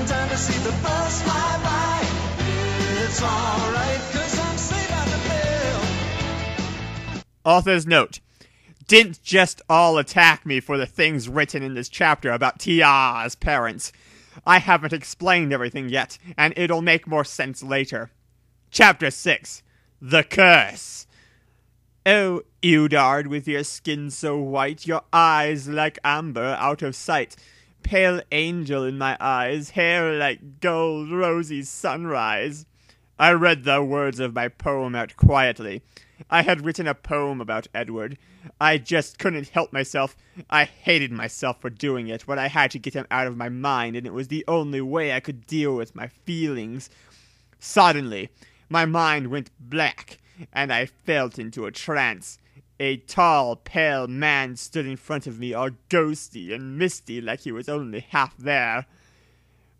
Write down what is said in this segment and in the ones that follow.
time to see the bus fly by. It's alright, 'cause I'm safe out the bill. Author's note. Didn't just all attack me for the things written in this chapter about Tia's parents. I haven't explained everything yet, and it'll make more sense later. Chapter 6. The Curse. Oh, Eudard, with your skin so white, your eyes like amber out of sight, pale angel in my eyes, hair like gold rosy sunrise. I read the words of my poem out quietly. I had written a poem about Edward. I just couldn't help myself. I hated myself for doing it, but I had to get him out of my mind, and it was the only way I could deal with my feelings. Suddenly, my mind went black, and I fell into a trance. A tall, pale man stood in front of me, all ghosty and misty like he was only half there.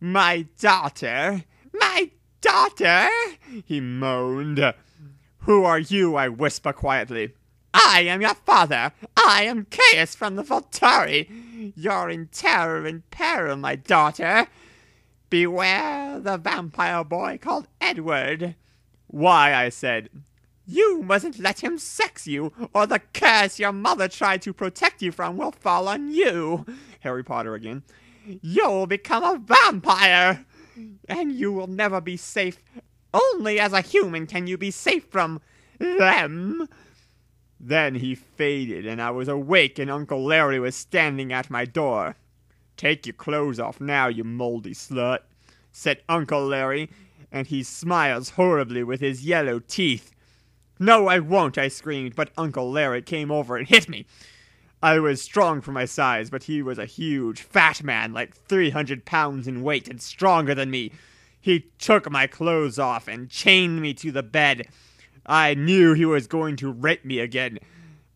"My daughter! My daughter!" he moaned. "Who are you?" I whisper quietly. "I am your father. I am Caius from the Volturi. You're in terror and peril, my daughter. Beware the vampire boy called Edward." "Why?" I said. "You mustn't let him sex you, or the curse your mother tried to protect you from will fall on you." Harry Potter again. "You'll become a vampire, and you will never be safe. Only as a human can you be safe from them." Then he faded, and I was awake, and Uncle Larry was standing at my door. "Take your clothes off now, you moldy slut," said Uncle Larry, and he smiles horribly with his yellow teeth. "No, I won't," I screamed, but Uncle Larry came over and hit me. I was strong for my size, but he was a huge, fat man, like 300 pounds in weight, and stronger than me. He took my clothes off and chained me to the bed. I knew he was going to rape me again,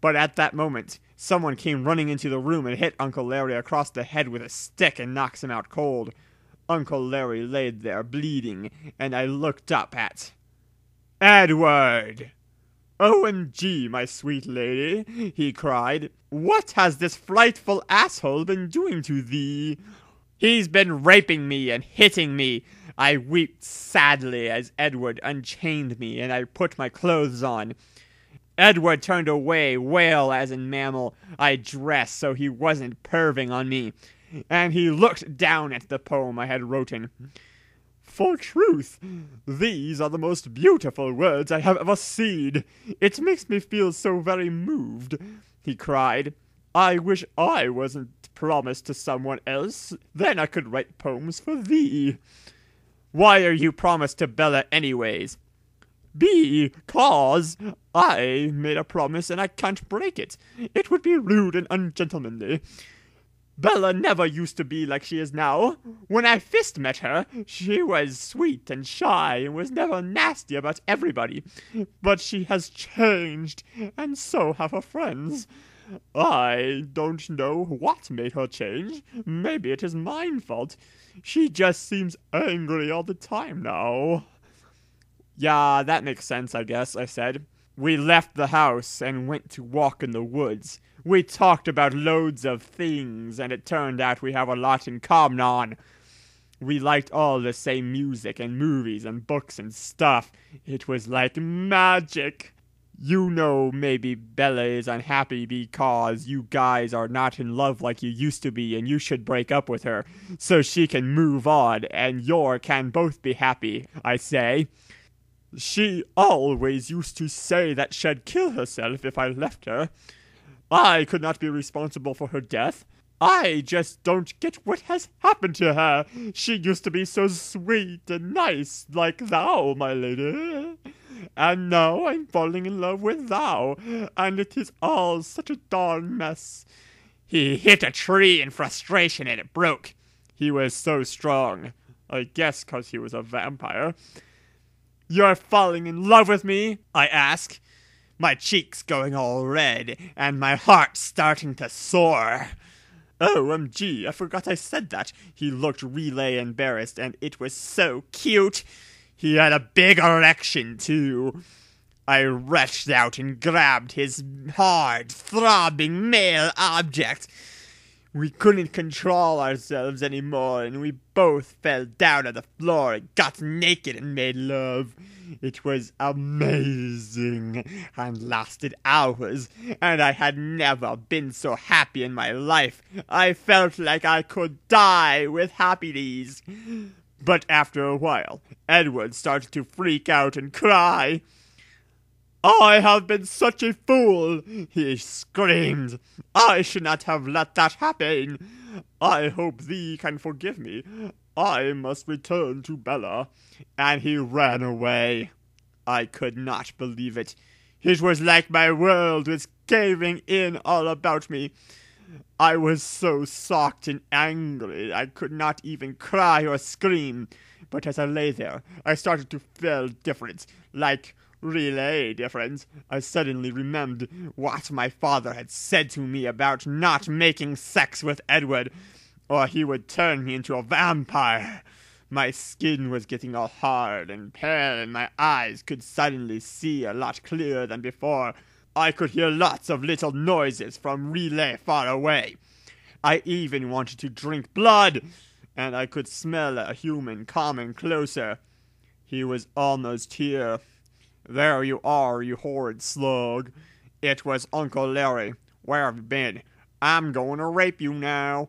but at that moment, someone came running into the room and hit Uncle Larry across the head with a stick and knocks him out cold. Uncle Larry laid there, bleeding, and I looked up at Edward. "OMG, my sweet lady," he cried. "What has this frightful asshole been doing to thee?" "He's been raping me and hitting me." I wept sadly as Edward unchained me, and I put my clothes on. Edward turned away, whale as in mammal. I dressed so he wasn't perving on me, and he looked down at the poem I had written. "For truth, these are the most beautiful words I have ever seen. It makes me feel so very moved," he cried. "I wish I wasn't promised to someone else. Then I could write poems for thee." "Why are you promised to Bella anyways?" "Because I made a promise and I can't break it. It would be rude and ungentlemanly. Bella never used to be like she is now. When I first met her, she was sweet and shy and was never nasty about everybody. But she has changed, and so have her friends. I don't know what made her change. Maybe it is my fault. She just seems angry all the time now." "Yeah, that makes sense, I guess," I said. We left the house and went to walk in the woods. We talked about loads of things, and it turned out we have a lot in common. We liked all the same music and movies and books and stuff. It was like magic. You know, maybe Bella is unhappy because you guys are not in love like you used to be, and you should break up with her so she can move on and you can both be happy, I say. "She always used to say that she'd kill herself if I left her. I could not be responsible for her death. I just don't get what has happened to her. She used to be so sweet and nice, like thou, my lady. And now I'm falling in love with thou, and it is all such a darn mess." He hit a tree in frustration and it broke. He was so strong. I guess 'cause he was a vampire. "You're falling in love with me?" I asked, my cheeks going all red and my heart starting to soar. "OMG, I forgot I said that." He looked really embarrassed, and it was so cute. He had a big erection, too. I reached out and grabbed his hard, throbbing male object. We couldn't control ourselves anymore, and we both fell down on the floor and got naked and made love. It was amazing and lasted hours, and I had never been so happy in my life. I felt like I could die with happiness. But after a while, Edward started to freak out and cry. "I have been such a fool," he screamed. "I should not have let that happen. I hope thee can forgive me. I must return to Bella." And he ran away. I could not believe it. It was like my world was caving in all about me. I was so shocked and angry I could not even cry or scream. But as I lay there, I started to feel different, like relay different. I suddenly remembered what my father had said to me about not making sex with Edward, or he would turn me into a vampire. My skin was getting all hard and pale, and my eyes could suddenly see a lot clearer than before. I could hear lots of little noises from relay far away. I even wanted to drink blood, and I could smell a human coming closer. He was almost here. "There you are, you horrid slug." It was Uncle Larry. "Where have you been? I'm going to rape you now."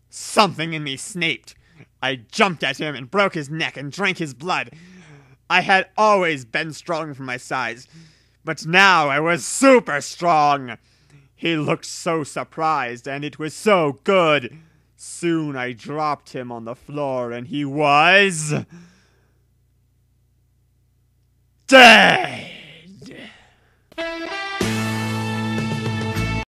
Something in me snapped. I jumped at him and broke his neck and drank his blood. I had always been strong for my size, but now I was super strong. He looked so surprised, and it was so good. Soon I dropped him on the floor, and he was dead.